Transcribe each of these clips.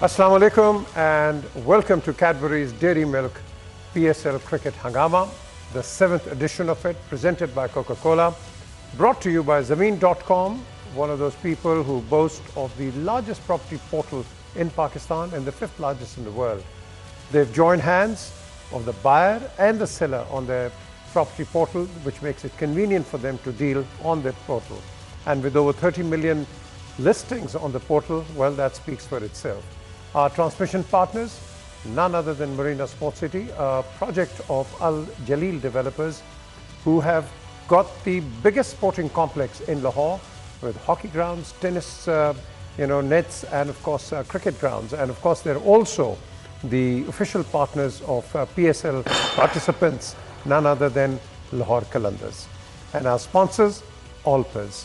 Assalamu alaikum and welcome to Cadbury's Dairy Milk PSL Cricket Hangama, the 7th edition of it, presented by Coca-Cola, brought to you by Zameen.com, one of those people who boast of the largest property portal in Pakistan and the 5th largest in the world. They've joined hands of the buyer and the seller on their property portal, which makes it convenient for them to deal on their portal. And with over 30 million listings on the portal, well, that speaks for itself. Our transmission partners, none other than Marina Sports City, a project of Al Jaleel developers who have got the biggest sporting complex in Lahore with hockey grounds, tennis nets, and of course cricket grounds. And of course they're also the official partners of PSL participants, none other than Lahore Qalandars. And our sponsors, Allpers.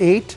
8,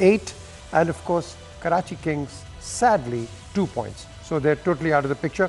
8, and of course Karachi Kings sadly 2 points, so they're totally out of the picture.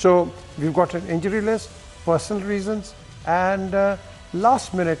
So we've got an injury list, personal reasons and last minute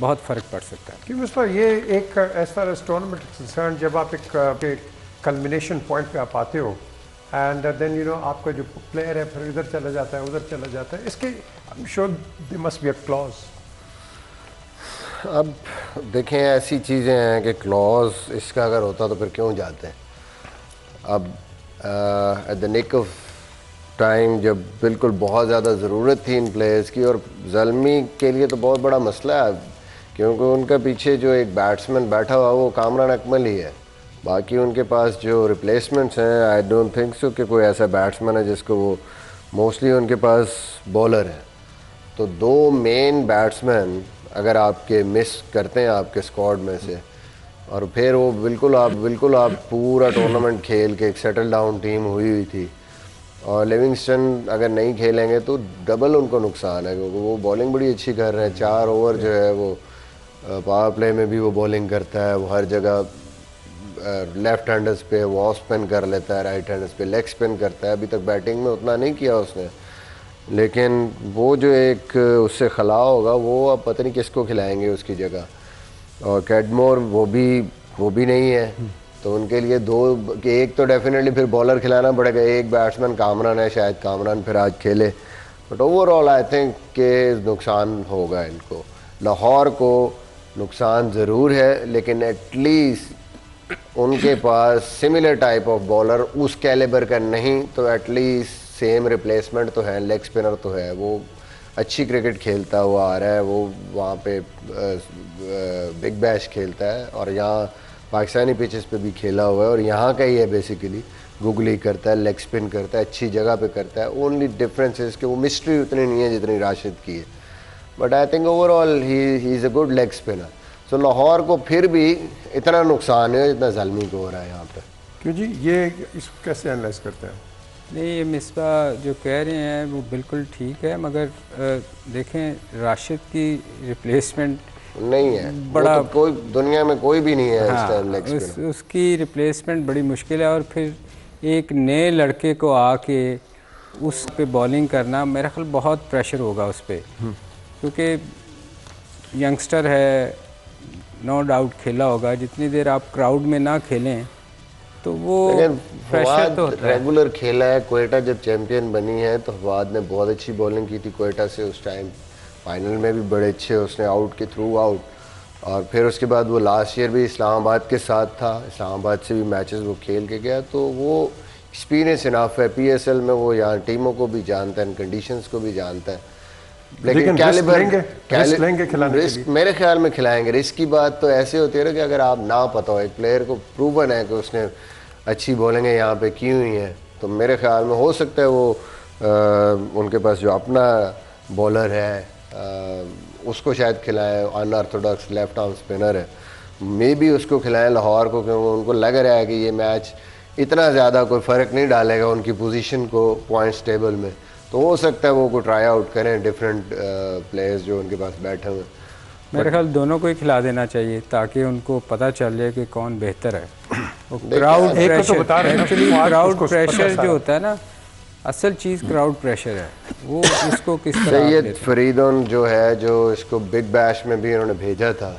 بہت فرق پڑ سکتا ہے. کہ مصباح یہ ایک as far as tournament concern جب آپ ایک کلمنیشن پوائنٹ پہ آپ آتے ہو اینڈ دین یو نو آپ کا جو پلیئر ہے پھر ادھر چلا جاتا ہے ادھر چلا جاتا ہے, اس کے sure they must be a close. اب دیکھیں ایسی چیزیں ہیں کہ کلوز اس کا اگر ہوتا تو پھر کیوں جاتے ہیں. اب at the nick of time جب بالکل بہت زیادہ ضرورت تھی ان پلیئرز کی, اور زلمی کے لیے تو بہت بڑا مسئلہ ہے کیونکہ ان کا پیچھے جو ایک بیٹسمین بیٹھا ہوا وہ کامران اکمل ہی ہے. باقی ان کے پاس جو ریپلیسمنٹس ہیں آئی ڈونٹ تھنک سو کہ کوئی ایسا بیٹسمین ہے جس کو وہ, موسٹلی ان کے پاس بولر ہیں. تو دو مین بیٹسمین اگر آپ کے مس کرتے ہیں آپ کے اسکواڈ میں سے, اور پھر وہ بالکل آپ پورا ٹورنامنٹ کھیل کے ایک سیٹل ڈاؤن ٹیم ہوئی تھی, اور لیونگسٹن اگر نہیں کھیلیں گے تو ڈبل ان کو نقصان ہے کیونکہ وہ بولنگ بڑی اچھی کر رہے ہیں. 4 اوور جو ہے وہ پاور پلے میں بھی وہ بولنگ کرتا ہے, وہ ہر جگہ لیفٹ ہینڈرز پہ وہ آف اسپن کر لیتا ہے, رائٹ ہینڈرز پہ لیگ اسپن کرتا ہے. ابھی تک بیٹنگ میں اتنا نہیں کیا اس نے, لیکن وہ جو ایک اس سے خلا ہوگا وہ اب پتہ نہیں کس کو کھلائیں گے اس کی جگہ. اور کیڈمور وہ بھی نہیں ہے, تو ان کے لیے دو کہ ایک تو ڈیفینیٹلی پھر بالر کھلانا پڑے گا. ایک بیٹسمین کامران ہے, شاید کامران پھر آج کھیلے, but over all I think کہ نقصان ہوگا ان کو. لاہور کو نقصان ضرور ہے, لیکن ایٹ لیسٹ ان کے پاس سملر ٹائپ آف بالر اس کیلیبر کا نہیں تو ایٹ لیسٹ سیم ریپلیسمنٹ تو ہے, لیگ اسپنر تو ہے, وہ اچھی کرکٹ کھیلتا ہوا آ رہا ہے, وہ وہاں پہ بگ بیش کھیلتا ہے اور یہاں پاکستانی پچز پہ بھی کھیلا ہوا ہے اور یہاں کا ہی ہے بیسیکلی. گوگلی کرتا ہے, لیگ اسپن کرتا ہے, اچھی جگہ پہ کرتا ہے. اونلی ڈفرینس ہے کہ وہ مسٹری اتنی نہیں ہے جتنی راشد کی ہے, but I think overall he is a good leg spinner. So Lahore کو پھر بھی اتنا نقصان ہے جتنا زلمی کو ہو رہا ہے یہاں پہ. کیوں جی یہ اس کو کیسے انالائز کرتے ہیں؟ نہیں, یہ مصباح جو کہہ رہے ہیں وہ بالکل ٹھیک ہے, مگر دیکھیں راشد کی ریپلیسمنٹ نہیں ہے, بڑا کوئی دنیا میں کوئی بھی نہیں ہے اس ٹائم لیگ اسپنر. اس کی ریپلیسمنٹ بڑی مشکل ہے, اور پھر ایک نئے لڑکے کو آ کے اس پہ بالنگ کرنا میرا خیال بہت پریشر ہوگا اس پہ, کیونکہ ینگسٹر ہے, نو ڈاؤٹ کھیلا ہوگا. جتنی دیر آپ کراؤڈ میں نہ کھیلیں تو وہ پریشر تو ہوتا ہے. ریگولر کھیلا ہے. کوئٹہ جب چیمپئن بنی ہے تو فواد نے بہت اچھی بالنگ کی تھی کوئٹہ سے, اس ٹائم فائنل میں بھی بڑے اچھے اس نے آؤٹ کے تھرو آؤٹ, اور پھر اس کے بعد وہ لاسٹ ایئر بھی اسلام آباد کے ساتھ تھا, اسلام آباد سے بھی میچز وہ کھیل کے گیا, تو وہ ایکسپیرینس انف ہے. پی ایس ایل میں وہ یہاں ٹیموں کو بھی جانتا ہے, کنڈیشنز کو بھی جانتا ہے. لیکن رسک میرے خیال میں کھلائیں گے. رسک کی بات تو ایسے ہوتی ہے نا کہ اگر آپ نہ پتہ ہو, ایک پلیئر کو پروون ہے کہ اس نے اچھی بولنگیں یہاں پہ کی ہوئی ہیں, تو میرے خیال میں ہو سکتا ہے وہ ان کے پاس جو اپنا بولر ہے اس کو شاید کھلائیں, ان آرتھوڈاکس لیفٹ آرم اسپنر ہے, مے بھی اس کو کھلائیں لاہور کو, کیونکہ ان کو لگ رہا ہے کہ یہ میچ اتنا زیادہ کوئی فرق نہیں ڈالے گا ان کی پوزیشن کو پوائنٹس ٹیبل میں. تو ہو سکتا ہے وہ کو ٹرائی آؤٹ کریں ڈفرینٹ پلیئرز جو ان کے پاس بیٹھے ہوئے. میرے خیال دونوں کو ہی کھلا دینا چاہیے تاکہ ان کو پتہ چل جائے کہ کون بہتر ہے. کراؤڈ پریشر جو ہوتا ہے نا, اصل چیز کراؤڈ پریشر ہے, وہ اس کو کس طرح. سید فریدون جو ہے جو اس کو بگ بیش میں بھی انہوں نے بھیجا تھا,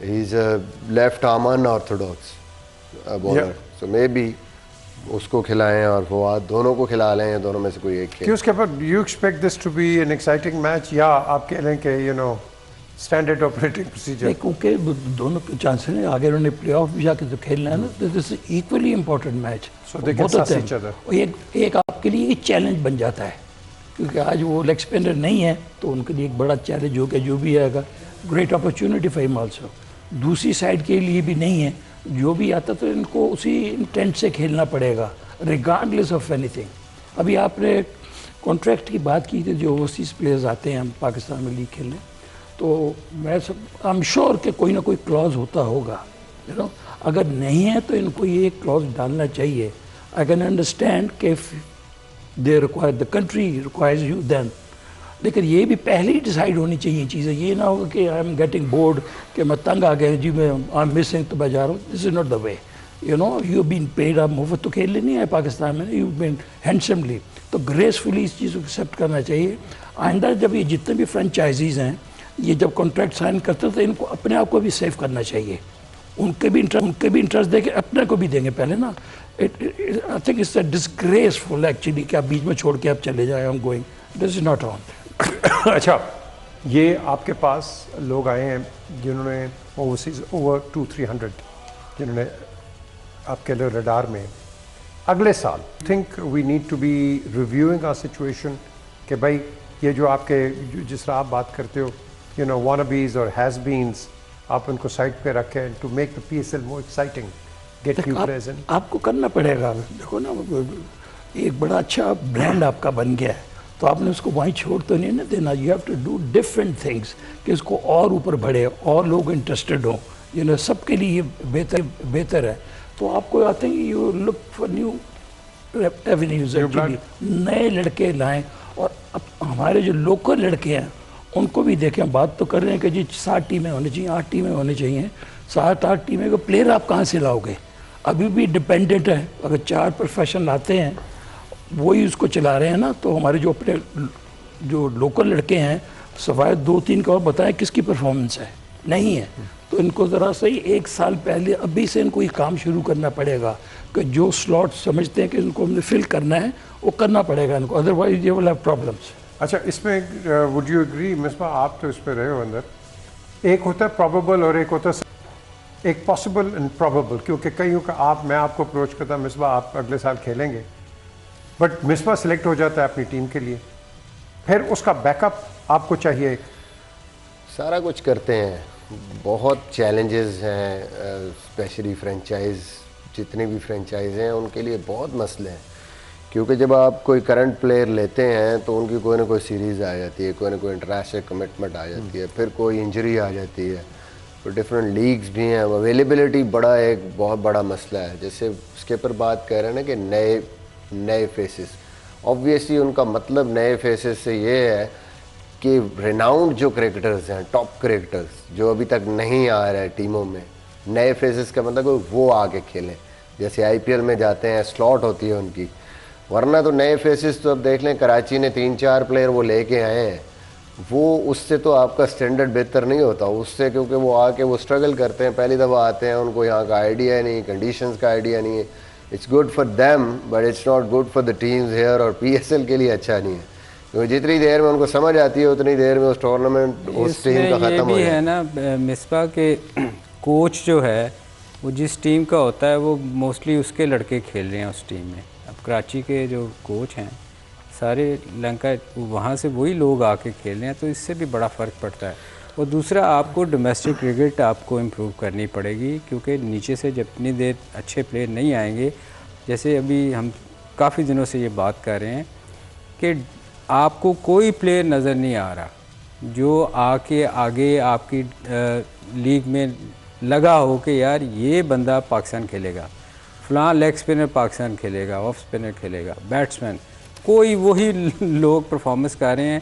he is a left arm unorthodox bowler, so maybe اس کو کھلائیں اور فواد, دونوں کو کھلا لیں, دونوں میں سے کوئی ایک. کہ اس کے بعد you expect this to be an exciting match, یا آپ کہہ لیں کہ you know standard operating procedure? کیونکہ دونوں کے چانسز ہیں, آگے انہوں نے پلے آف بھی جا کے جو کھیلنا ہے نا, دس از ایکولی امپورٹنٹ میچ. ایک آپ کے لیے ایک چیلنج بن جاتا ہے, کیونکہ آج وہ لیگ اسپنر نہیں ہے تو ان کے لیے ایک بڑا چیلنج ہو گیا, جو بھی آئے گا گریٹ اپرچونٹی فار ہم آلسو. دوسری سائڈ کے لیے بھی نہیں ہے, جو بھی آتا تو ان کو اسی انٹینٹ سے کھیلنا پڑے گا ریگارڈلیس آف اینی تھنگ. ابھی آپ نے کانٹریکٹ کی بات کی تھی, جو اوورسیز پلیئرز آتے ہیں ہم پاکستان میں لیگ کھیلنے, تو میں آئی ایم شیور کہ کوئی نہ کوئی کلوز ہوتا ہوگا. اگر نہیں ہے تو ان کو یہ کلوز ڈالنا چاہیے. آئی کین انڈرسٹینڈ کہ they require the country requires you then, لیکن یہ بھی پہلے ہی ڈیسائیڈ ہونی چاہیے چیزیں. یہ نہ ہوگا کہ آئی ایم گیٹنگ بورڈ, کہ میں تنگ آ گیا جی میں آئی ایم مسنگ تو میں جا رہا ہوں. This is not the way. You been paid, آپ مفت تو کھیل نہیں ہے پاکستان میں, یو بین ہینڈسملی. تو گریسفلی اس چیز کو ایکسیپٹ کرنا چاہیے. آئندہ جب یہ جتنے بھی فرینچائزیز ہیں یہ جب کانٹریکٹ سائن کرتے تو ان کو اپنے آپ کو بھی سیو کرنا چاہیے, ان کے بھی انٹرسٹ دے کے اپنے کو بھی دیں گے پہلے نا. I think it's a disgraceful actually کہ آپ بیچ میں چھوڑ کے آپ چلے جائیں. I am going, this is not on. اچھا, یہ آپ کے پاس لوگ آئے ہیں جنہوں نے اوورسیز اوور 200-300 جنہوں نے آپ کے لیے ریڈار میں اگلے سال think we need to be reviewing our situation کہ بھائی یہ جو آپ کے جس طرح آپ بات کرتے ہو یو نو وانابیز اور ہیز بینس, آپ ان کو سائٹ پہ رکھیں to make the P S L more exciting, get you present. آپ کو کرنا پڑے گا. دیکھو نا, ایک بڑا اچھا برانڈ آپ کا بن گیا ہے تو آپ نے اس کو وہیں چھوڑ تو نہیں نا دینا. You have to do different things کہ اس کو اور اوپر بڑھے اور لوگ انٹرسٹڈ ہوں. یو نو سب کے لیے یہ بہتر ہے. تو آپ کو آتے ہیں you look for new avenues, نئے لڑکے لائیں. اور اب ہمارے جو لوکل لڑکے ہیں ان کو بھی دیکھیں. بات تو کر رہے ہیں کہ جی 7 ٹیمیں ہونی چاہیے, 8 ٹیمیں ہونی چاہیے. 7-8 ٹیمیں کا پلیئر آپ کہاں سے لاؤ گے؟ ابھی بھی ڈپینڈنٹ ہے. اگر 4 پروفیشنل آتے ہیں وہی اس کو چلا رہے ہیں نا, تو ہمارے جو اپنے جو لوکل لڑکے ہیں سوائے 2-3 کا اور بتائیں کس کی پرفارمنس ہے نہیں ہے. تو ان کو ذرا صحیح 1 سال پہلے ابھی سے ان کو یہ کام شروع کرنا پڑے گا کہ جو سلاٹ سمجھتے ہیں کہ ان کو ہم نے فل کرنا ہے وہ کرنا پڑے گا ان کو, ادروائز یہ ول ہیو پرابلمس. اچھا, اس میں وڈ یو ایگری مصباح, آپ تو اس پہ رہے ہو اندر, ایک ہوتا ہے پروبیبل اور ایک ہوتا ہے ایک پاسبل اینڈ پروبیبل, کیونکہ کئیوں کا میں آپ کو اپروچ کرتا ہوں مصباح آپ اگلے سال کھیلیں گے, بٹ مصباح سلیکٹ ہو جاتا ہے اپنی ٹیم کے لیے, پھر اس کا بیک اپ آپ کو چاہیے. سارا کچھ کرتے ہیں, بہت چیلنجز ہیں, اسپیشلی فرینچائز جتنے بھی فرینچائز ہیں ان کے لیے بہت مسئلے ہیں, کیونکہ جب آپ کوئی کرنٹ پلیئر لیتے ہیں تو ان کی کوئی نہ کوئی سیریز آ جاتی ہے, کوئی نہ کوئی انٹرنیشنل کمٹمنٹ آ جاتی ہے, پھر کوئی انجری آ جاتی ہے, تو ڈفرینٹ لیگز بھی ہیں. اویلیبلٹی بڑا ایک بہت بڑا مسئلہ ہے. جیسے اسکیپر بات کہہ رہے ہیں نا کہ نئے فیسز, آبویسلی ان کا مطلب نئے فیسز سے یہ ہے کہ ریناؤنڈ جو کرکٹرز ہیں, ٹاپ کرکٹرز جو ابھی تک نہیں آ رہے ٹیموں میں, نئے فیسز کا مطلب وہ آ کے کھیلیں. جیسے آئی پی ایل میں جاتے ہیں سلاٹ ہوتی ہے ان کی, ورنہ تو نئے فیسز تو اب دیکھ لیں کراچی نے 3-4 پلیئر وہ لے کے آئے ہیں, وہ اس سے تو آپ کا سٹینڈرڈ بہتر نہیں ہوتا اس سے, کیونکہ وہ آ کے وہ اسٹرگل کرتے ہیں, پہلی دفعہ آتے ہیں, ان کو یہاں کا آئیڈیا نہیں, کنڈیشنز کا آئیڈیا نہیں ہے. It's good for them but it's not good for the teams here, اور پی ایس ایل کے لیے اچھا نہیں ہے, کیونکہ جتنی دیر میں ان کو سمجھ آتی ہے اتنی دیر میں اس ٹورنامنٹ اس ٹیم کا ختم ہو جائے. یہ بھی ہے نا مصباح کہ کوچ جو ہے وہ جس ٹیم کا ہوتا ہے وہ موسٹلی اس کے لڑکے کھیل رہے ہیں اس ٹیم میں. اب کراچی کے جو کوچ ہیں سارے لنکا وہاں سے وہی لوگ آ کے کھیل رہے ہیں, تو اس سے بھی بڑا فرق پڑتا ہے. اور دوسرا آپ کو ڈومیسٹک کرکٹ آپ کو امپروو کرنی پڑے گی, کیونکہ نیچے سے جتنی دیر اچھے پلیئر نہیں آئیں گے, جیسے ابھی ہم کافی دنوں سے یہ بات کر رہے ہیں کہ آپ کو کوئی پلیئر نظر نہیں آ رہا جو آ کے آگے آپ کی لیگ میں لگا ہو کہ یار یہ بندہ پاکستان کھیلے گا, فلاں لیگ اسپنر پاکستان کھیلے گا, آف اسپنر کھیلے گا, بیٹسمین, کوئی وہی لوگ پرفارمنس کر رہے ہیں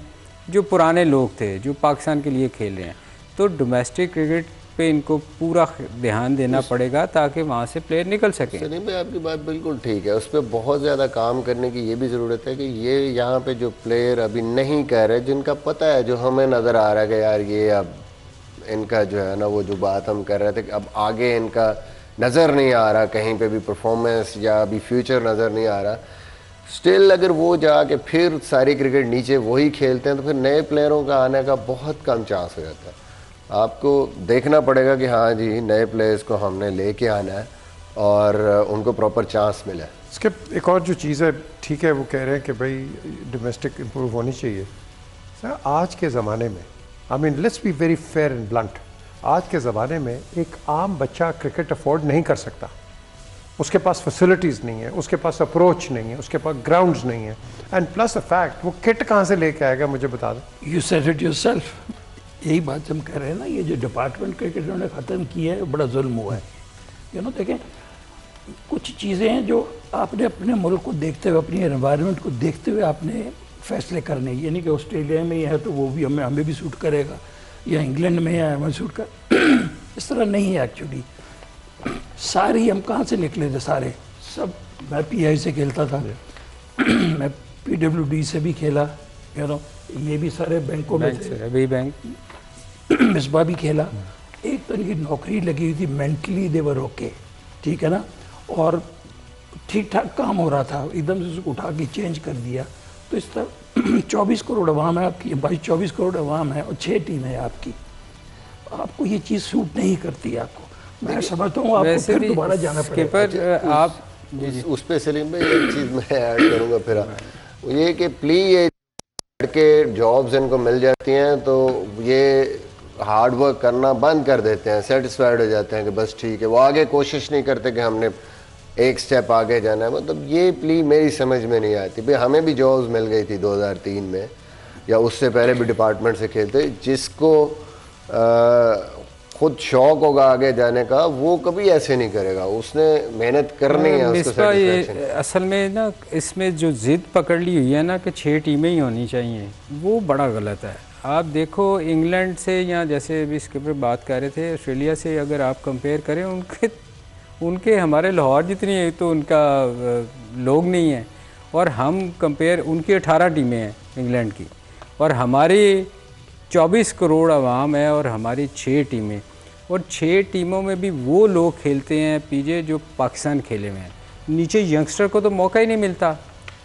جو پرانے لوگ تھے جو پاکستان کے لیے کھیل رہے ہیں. تو ڈومیسٹک کرکٹ پہ ان کو پورا دھیان دینا پڑے گا تاکہ وہاں سے پلیئر نکل سکیں. سلیم بھائی آپ کی بات بالکل ٹھیک ہے, اس پہ بہت زیادہ کام کرنے کی یہ بھی ضرورت ہے کہ یہ یہاں پہ جو پلیئر ابھی نہیں کہہ رہے, جن کا پتہ ہے, جو ہمیں نظر آ رہا ہے کہ یار یہ اب ان کا جو ہے نا وہ جو بات ہم کر رہے تھے کہ اب آگے ان کا نظر نہیں آ رہا کہیں پہ بھی پرفارمنس یا ابھی فیوچر نظر نہیں آ رہا, اسٹل اگر وہ جا کے پھر ساری کرکٹ نیچے وہی کھیلتے ہیں تو پھر نئے پلیئروں کا آنے کا بہت کم چانس ہو جاتا ہے. آپ کو دیکھنا پڑے گا کہ ہاں جی نئے پلیئرز کو ہم نے لے کے آنا ہے اور ان کو پراپر چانس ملا ہے. اس کے ایک اور جو چیز ہے, ٹھیک ہے وہ کہہ رہے ہیں کہ بھائی ڈومیسٹک امپروو ہونی چاہیے. سر آج کے زمانے میں I mean let's be very fair and blunt, آج کے زمانے میں ایک عام بچہ کرکٹ افورڈ نہیں کر سکتا. اس کے پاس فیسلٹیز نہیں ہے, اس کے پاس اپروچ نہیں ہے, اس کے پاس گراؤنڈز نہیں ہے, اینڈ پلس فیکٹ وہ کٹ کہاں سے لے کے آئے گا مجھے بتا دیں. You said it your self. یہی بات ہم کہہ رہے ہیں نا, یہ جو ڈپارٹمنٹ کرکٹ انہوں نے ختم کیا ہے بڑا ظلم ہوا ہے. یو نو دیکھیں کچھ چیزیں ہیں جو آپ نے اپنے ملک کو دیکھتے ہوئے, اپنی انوائرمنٹ کو دیکھتے ہوئے آپ نے فیصلے کرنے, یہ نہیں کہ آسٹریلیا میں یہ ہے تو وہ بھی ہمیں بھی سوٹ کرے گا, یا انگلینڈ میں ہے ہمیں سوٹ کر, اس طرح نہیں ہے ایکچولی. ساری ہم کہاں سے نکلے تھے سارے, سب میں پی آئی سے کھیلتا تھا, میں پی ڈبلیو ڈی سے بھی کھیلا, یو نو یہ بھی سارے بینکوں میں تھے, ابھی بینک مصباح بھی کھیلا. ایک طرح کی نوکری لگی ہوئی تھی, مینٹلی دے ور اوکے, ٹھیک ہے نا, اور ٹھیک ٹھاک کام ہو رہا تھا, ایک دم سے اس کو اٹھا کے چینج کر دیا. تو اس طرح 24 کروڑ عوام ہے آپ کی, 24 کروڑ عوام ہے اور 6 ٹیمیں ہیں آپ کی. آپ کو یہ چیز سوٹ نہیں کرتی آپ کو. میں سمجھتا ہوں آپ کو پھر دوبارہ جانا پڑے گا. آپ اس پہ سلیم بھائی ایک چیز میں ایڈ کروں گا پھر, یہ کہ یہ کے جابز ان کو مل جاتی ہیں تو یہ ہارڈ ورک کرنا بند کر دیتے ہیں, سیٹسفائیڈ ہو جاتے ہیں کہ بس ٹھیک ہے. وہ آگے کوشش نہیں کرتے کہ ہم نے ایک سٹیپ آگے جانا ہے. مطلب یہ پلی میری سمجھ میں نہیں آتی. بھئی ہمیں بھی جابز مل گئی تھی 2003 میں, یا اس سے پہلے بھی ڈپارٹمنٹ سے کھیلتے. جس کو خود شوق ہوگا آگے جانے کا وہ کبھی ایسے نہیں کرے گا, اس نے محنت کرنی ہے. اس کو اصل میں نا اس میں جو ضد پکڑ لی ہوئی ہے نا کہ 6 ٹیمیں ہی ہونی چاہیے, وہ بڑا غلط ہے. آپ دیکھو انگلینڈ سے, یا جیسے ابھی اس کے اوپر بات کر رہے تھے, آسٹریلیا سے اگر آپ کمپیئر کریں, ان کے ہمارے لاہور جتنی ہے تو ان کا لوگ نہیں ہیں, اور ہم کمپیئر, ان کی 18 ٹیمیں ہیں انگلینڈ کی, اور ہماری 24 کروڑ عوام ہے اور ہماری 6 ٹیمیں, اور 6 ٹیموں میں بھی وہ لوگ کھیلتے ہیں پی جے جو پاکستان کھیلے ہوئے ہیں. نیچے ینگسٹر کو تو موقع ہی نہیں ملتا,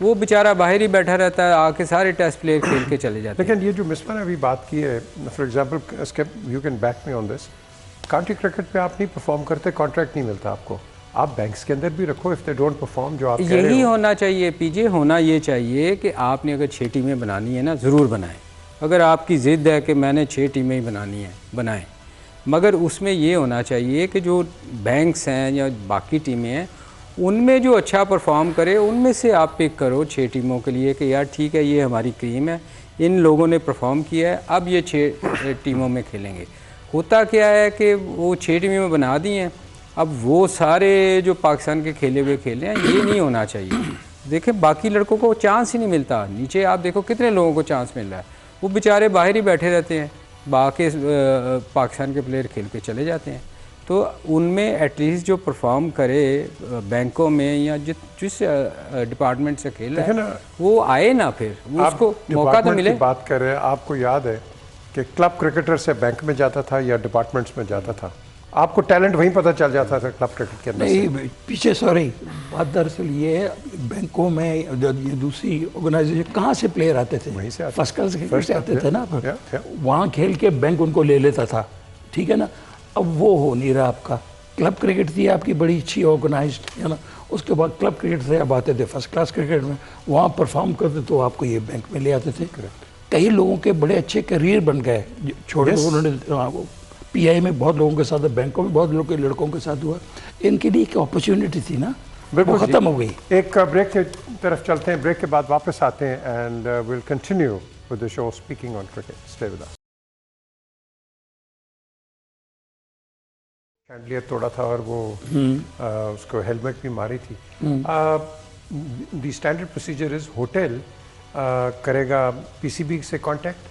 وہ بیچارہ باہر ہی بیٹھا رہتا ہے, آ کے سارے ٹیسٹ پلیئر کھیل کے چلے جاتے ہیں. لیکن یہ جو مصباح نے ابھی بات کی ہے, for example you can back me on this, county cricket پہ آپ نہیں پرفارم کرتے, کانٹریکٹ نہیں ملتا آپ کو, آپ بینکس کے اندر بھی رکھو اف دے ڈونٹ پرفارم. جو آپ یہی ہونا چاہیے پی جے, ہونا یہ چاہیے کہ آپ نے اگر 6 ٹیمیں بنانی ہے نا, ضرور بنائیں. اگر آپ کی ضد ہے کہ میں نے 6 ٹیمیں ہی بنانی ہیں, بنائیں, مگر اس میں یہ ہونا چاہیے کہ جو بینکس ہیں یا باقی ٹیمیں ہیں ان میں جو اچھا پرفارم کرے ان میں سے آپ پک کرو 6 ٹیموں کے لیے کہ یار ٹھیک ہے یہ ہماری کریم ہے, ان لوگوں نے پرفارم کیا ہے, اب یہ 6 ٹیموں میں کھیلیں گے. ہوتا کیا ہے کہ وہ 6 ٹیمیں میں بنا دی ہیں, اب وہ سارے جو پاکستان کے کھیلے ہوئے کھیلے ہیں, یہ نہیں ہونا چاہیے. دیکھیں باقی لڑکوں کو چانس ہی نہیں ملتا. نیچے آپ دیکھو کتنے لوگوں کو چانس مل رہا ہے, وہ بیچارے باہر ہی بیٹھے رہتے ہیں, باقی پاکستان کے پلیئر کھیل کے چلے جاتے ہیں. تو ان میں ایٹ لیسٹ جو پرفارم کرے بینکوں میں یا جس ڈپارٹمنٹ سے کھیل رہا ہے وہ آئے نا, پھر اس کو موقع تو ملے. بات کر رہے ہیں, آپ کو یاد ہے کہ کلب کرکٹر سے بینک میں جاتا تھا یا ڈپارٹمنٹس میں جاتا تھا, آپ کو ٹیلنٹ وہیں پتہ چل جاتا تھا کلب کرکٹ کے اندر. نہیں پیچھے سوری بات دراصل یہ ہے, بینکوں میں دوسری آرگنائزیشن کہاں سے پلیئر آتے تھے, وہیں سے فرسٹ کلاس کرکٹ سے آتے تھے نا, وہاں کھیل کے بینک ان کو لے لیتا تھا, ٹھیک ہے نا. اب وہ ہو نہیں رہا آپ کا. کلب کرکٹ تھی آپ کی بڑی اچھی آرگنائزڈ, ہے نا, اس کے بعد کلب کرکٹ سے اب آتے تھے فرسٹ کلاس کرکٹ میں, وہاں پرفارم کرتے تو آپ کو یہ بینک میں لے آتے تھے. کئی لوگوں کے بڑے اچھے کیریئر بن گئے, چھوٹے انہوں نے پی آئی میں بہت لوگوں کے ساتھ, بینکوں میں بہت لوگوں کے لڑکوں کے ساتھ ہوا. ان کے لیے ایک اپرچونٹی تھی نا, وہ ختم ہو گئی. ایک بریک کی طرف چلتے ہیں, بریک کے بعد واپس آتے ہیں and we'll continue with the show speaking on cricket. Stay with us. Chandelier توڑا تھا اور وہ اس کو ہیلمٹ بھی ماری تھی. The standard procedure is hotel کرے گا پی سی بی سے کانٹیکٹ,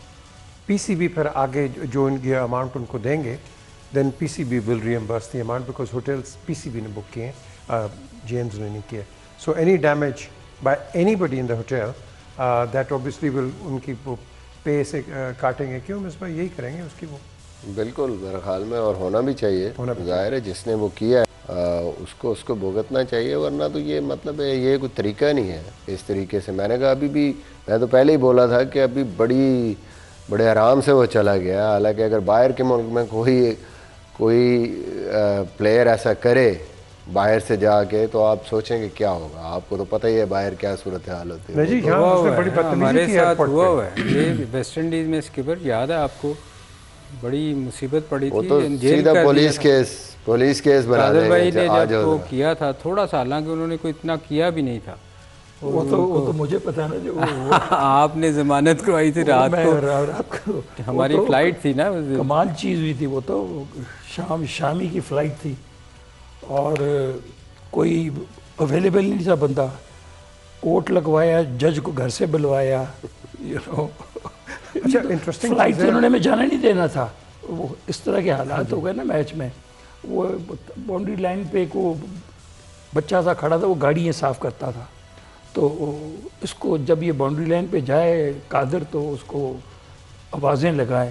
پی سی بی پھر آگے جو ان کی اماؤنٹ ان کو دیں گے, دین پی C B will ریمبرس the amount because hotels P C B نے بک کیے ہیں, جی ایمز نے نہیں کیے. So any damage by any body in the hotel that obviously ول ان کی پے سے کاٹیں گے. کیوں مصباح یہی کریں گے اس کی وہ. بالکل میرے خیال میں, اور ہونا بھی چاہیے. ظاہر ہے جس نے وہ کیا ہے اس کو بھگتنا چاہیے, ورنہ تو یہ مطلب ہے یہ کوئی طریقہ نہیں ہے اس طریقے سے. میں نے کہا ابھی بھی, میں تو پہلے ہی بولا تھا کہ ابھی بڑے آرام سے وہ چلا گیا. حالانکہ اگر باہر کے ملک میں کوئی پلیئر ایسا کرے باہر سے جا کے, تو آپ سوچیں کہ کیا ہوگا. آپ کو تو پتہ ہی ہے باہر کیا صورتحال ہوتی ہے. ہمارے ساتھ ہوا ہوا ہے یہ ویسٹ انڈیز میں. اسکپر یاد ہے آپ کو, بڑی مصیبت پڑی تھی, وہ تو سیدھا پولیس کیس بنا دیں گے. بھائی نے جب وہ کیا تھا تھوڑا سا, حالانکہ انہوں نے کوئی اتنا کیا بھی نہیں تھا. وہ تو مجھے پتا نا, جو آپ نے ضمانت کروائی تھی رات کو, ہماری فلائٹ تھی نا, کمال چیز ہوئی تھی. وہ تو شامی کی فلائٹ تھی اور کوئی اویلیبل نہیں تھا بندہ. کوٹ لگوایا, جج کو گھر سے بلوایا, اچھا انٹرسٹنگ فلائٹ سے انہوں نے میں جانا نہیں دینا تھا. وہ اس طرح کے حالات ہو گئے نا میچ میں. وہ باؤنڈری لائن پہ ایک وہ بچہ سا کھڑا تھا, وہ گاڑیاں صاف کرتا تھا. تو اس کو جب یہ باؤنڈری لائن پہ جائے قادر, تو اس کو آوازیں لگائے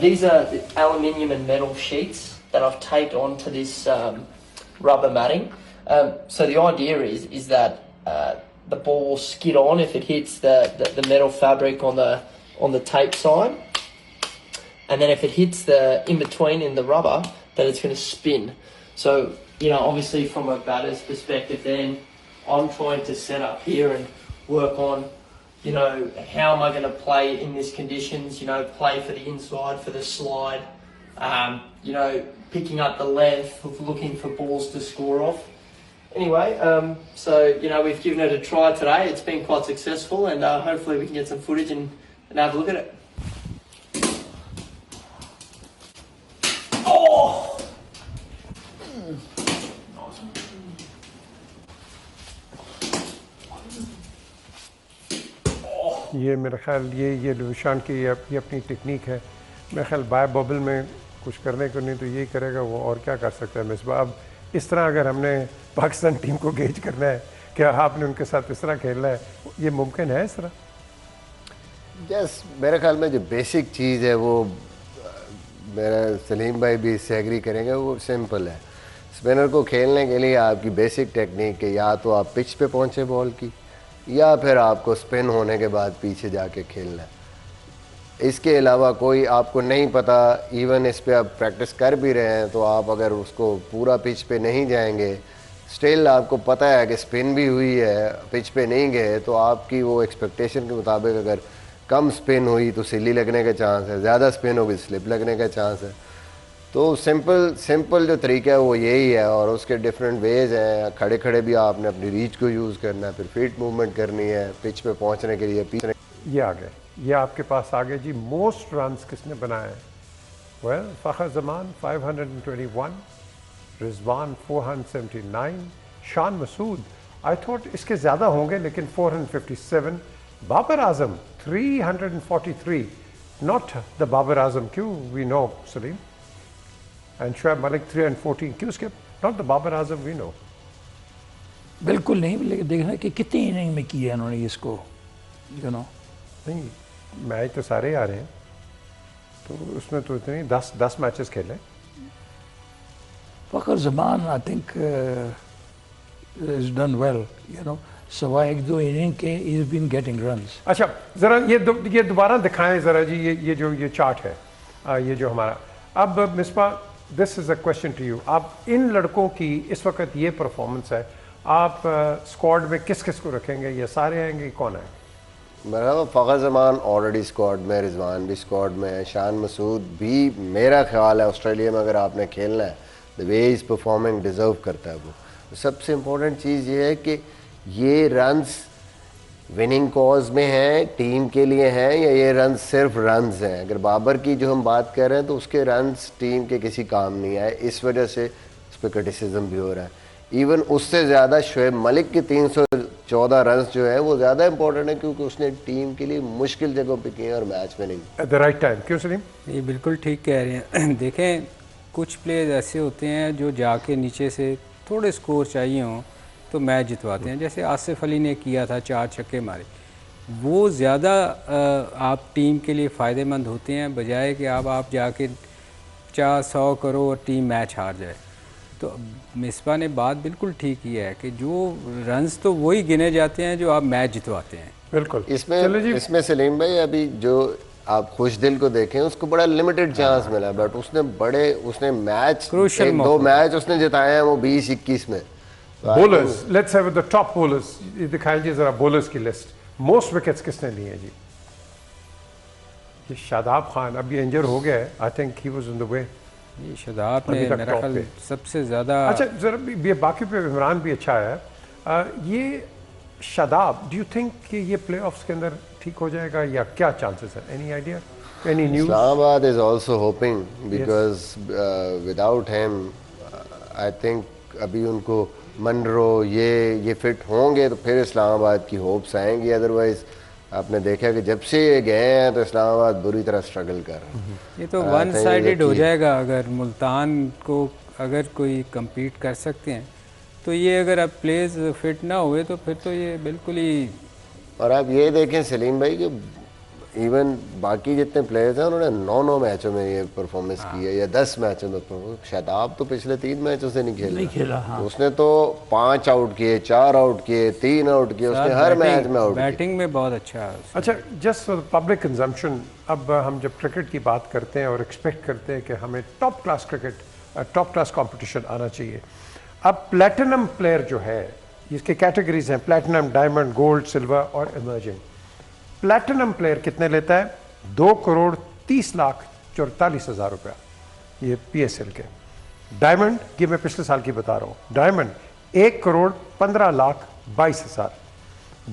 These are the aluminium and metal sheets that I've taped onto this rubber matting. So the idea is that the ball will skid on if it hits the metal fabric on the tape side, and then if it hits the in between in the rubber, then it's going to spin. So obviously from a batter's perspective, then I'm trying to set up here and work on. How am I going to play in these conditions? Play for the inside, for the slide. Picking up the length of looking for balls to score off. Anyway, so, we've given it a try today. It's been quite successful, and hopefully we can get some footage and have a look at it. یہ میرا خیال یہ لوشان کی یہ اپنی technique ہے. میرا خیال بائے ببل میں کچھ کرنے کو نہیں تو یہی کرے گا وہ, اور کیا کر سکتا ہے مصباح. اب اس طرح اگر ہم نے پاکستان ٹیم کو گیج کرنا ہے کہ آپ نے ان کے ساتھ اس طرح کھیلنا ہے, یہ ممکن ہے اس طرح؟ یس, میرے خیال میں جو بیسک چیز ہے وہ میرا سلیم بھائی بھی اس سے ایگری کریں گے, وہ سمپل ہے. اسپنر کو کھیلنے کے لیے آپ کی بیسک ٹیکنیک ہے یا تو آپ پچ پہ پہنچے بال کی, یا پھر آپ کو اسپن ہونے کے بعد پیچھے جا کے کھیلنا ہے. اس کے علاوہ کوئی آپ کو نہیں پتہ. ایون اس پہ آپ پریکٹس کر بھی رہے ہیں تو آپ اگر اس کو پورا پچ پہ نہیں جائیں گے, اسٹل آپ کو پتہ ہے کہ اسپن بھی ہوئی ہے, پچ پہ نہیں گئے, تو آپ کی وہ ایکسپیکٹیشن کے مطابق اگر کم اسپن ہوئی تو سلی لگنے کا چانس ہے, زیادہ اسپن ہوگی سلپ لگنے کا چانس ہے. تو سمپل جو طریقہ ہے وہ یہی ہے, اور اس کے ڈفرینٹ ویز ہیں. کھڑے کھڑے بھی آپ نے اپنی ریچ کو یوز کرنا ہے, پھر فیٹ موومنٹ کرنی ہے پچ پہ پہنچنے کے لیے. یہ آ گئے, یہ آپ کے پاس آ گئے جی. موسٹ رنز کس نے بنائے ہیں؟ ویل, فخر زمان 521, رضوان 479, شان مسعود آئی تھوٹ اس کے زیادہ ہوں گے لیکن 457, بابر اعظم 343, ناٹ دا بابر اعظم کیوں وی نو سلیم, اینڈ شعیب ملک 314, کیوں skip not the Babar Azam وی نو. بالکل نہیں, لیکن دیکھنا کہ کتنی اننگ میں کیا ہے انہوں نے اس کو, نہیں میچ تو سارے آ رہے ہیں تو اس میں تو اتنی 10 میچز کھیلے. Fakhar Zaman I think is done well, سوائے ایک دو اننگ کے از بین گیٹنگ رنز. اچھا ذرا یہ دوبارہ دکھائیں ذرا جی, یہ چارٹ ہے یہ جو ہمارا. اب مصباح, دس از اے کوشچن ٹو یو. آپ ان لڑکوں کی اس وقت یہ پرفارمنس ہے, آپ اسکواڈ میں کس کس کو رکھیں گے؟ یہ سارے آئیں گے, کون آئیں؟ میرا فخر زمان آلریڈی اسکواڈ میں, رضوان بھی اسکواڈ میں ہے, شان مسعود بھی میرا خیال ہے آسٹریلیا میں اگر آپ نے کھیلنا ہے دا وے از پرفارمنگ ڈیزرو کرتا ہے وہ. سب سے امپورٹنٹ چیز یہ ہے کہ یہ رنز وننگ کاز میں ہیں, ٹیم کے لیے ہیں, یا یہ رنز صرف رنز ہیں. اگر بابر کی جو ہم بات کر رہے ہیں تو اس کے رنز ٹیم کے کسی کام نہیں آئے, اس وجہ سے اس پہ کرٹیسزم بھی ہو رہا ہے. ایون اس سے زیادہ شعیب ملک کی 314 رنز جو ہیں وہ زیادہ امپورٹنٹ ہے, کیونکہ اس نے ٹیم کے لیے مشکل جگہوں پہ کیے ہیں اور میچ میں نہیں. At the right time. کیوں سلیم؟ یہ بالکل ٹھیک کہہ رہے ہیں. دیکھیں کچھ پلیئرز ایسے ہوتے ہیں جو جا کے نیچے سے تھوڑے سکور چاہیے ہوں تو میچ جتواتے ہیں, جیسے آصف علی نے کیا تھا, 4 چھکے مارے. وہ زیادہ آپ ٹیم کے لیے فائدہ مند ہوتے ہیں بجائے کہ آپ جا کے 100 کرو اور ٹیم میچ ہار جائے. تو مصباح نے بات بالکل ٹھیک کی ہے کہ جو رنز تو وہی گنے جاتے ہیں جو آپ میچ جتواتے ہیں. بالکل. اس میں سلیم بھائی ابھی جو آپ خوش دل کو دیکھیں اس کو بڑا لمیٹڈ چانس ملا, بٹ اس نے میچ 2 میچ اس نے جتائے ہیں وہ 20-21 میں. Bowlers, let's have the top bowlers. دکھائیں جی ذرا بولرز کی لسٹ. موسٹ وکٹس کس نے لیے ہیں جی؟ یہ شاداب خان, اب یہ انجر ہو گیا ہے, I think he was on دا وے. یہ شاداب نے میرا خیال سب سے زیادہ. اچھا ذرا باقی پہ عمران بھی اچھا ہے. یہ شاداب, ڈو یو تھنک کہ یہ پلے آفس کے اندر ٹھیک ہو جائے گا یا کیا چانسز ہیں؟ Any idea, any news? Islamabad is also hoping because without him I think ابھی ان کو منرو یہ فٹ ہوں گے تو پھر اسلام آباد کی ہوپس آئیں گی. ادروائز آپ نے دیکھا کہ جب سے یہ گئے ہیں تو اسلام آباد بری طرح اسٹرگل کر رہا ہے. یہ تو ون سائیڈڈ ہو جائے گا. اگر ملتان کو اگر کوئی کمپیٹ کر سکتے ہیں تو یہ اگر اب پلیئرز فٹ نہ ہوئے تو پھر تو یہ بالکل ہی. اور آپ یہ دیکھیں سلیم بھائی کہ ایون باقی جتنے پلیئرز ہیں انہوں نے 9 میچوں میں یہ پرفارمنس کی ہے یا 10 میچوں میں. شاداب تو پچھلے 3 میچوں سے نہیں کھیلا. اس نے تو 5 آؤٹ کیے, 4 آؤٹ کیے, 3 آؤٹ کیے, اس نے ہر میچ میں آؤٹ. بیٹنگ میں بہت اچھا ہے. اچھا جسٹ فار پبلک کنزمپشن, اب ہم جب کرکٹ کی بات کرتے ہیں اور ایکسپیکٹ کرتے ہیں کہ ہمیں top class cricket, top class competition آنا چاہیے. اب پلیٹینم پلیئر جو ہے, اس کے کیٹیگریز ہیں پلیٹینم, ڈائمنڈ, گولڈ, سلور اور ایمرجنگ. پلیٹینم پلیئر کتنے لیتا ہے؟ 2,30,44,000 روپیہ, یہ پی ایس ایل کے. ڈائمنڈ, یہ میں پچھلے سال کی بتا رہا ہوں, diamond 1,15,22,000,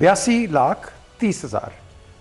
82,30,000,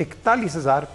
41,000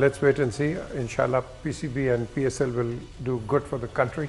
let's wait and see. Inshallah PCB and PSL will do good for the country.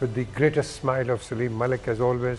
with the greatest smile of Salim Malik as always.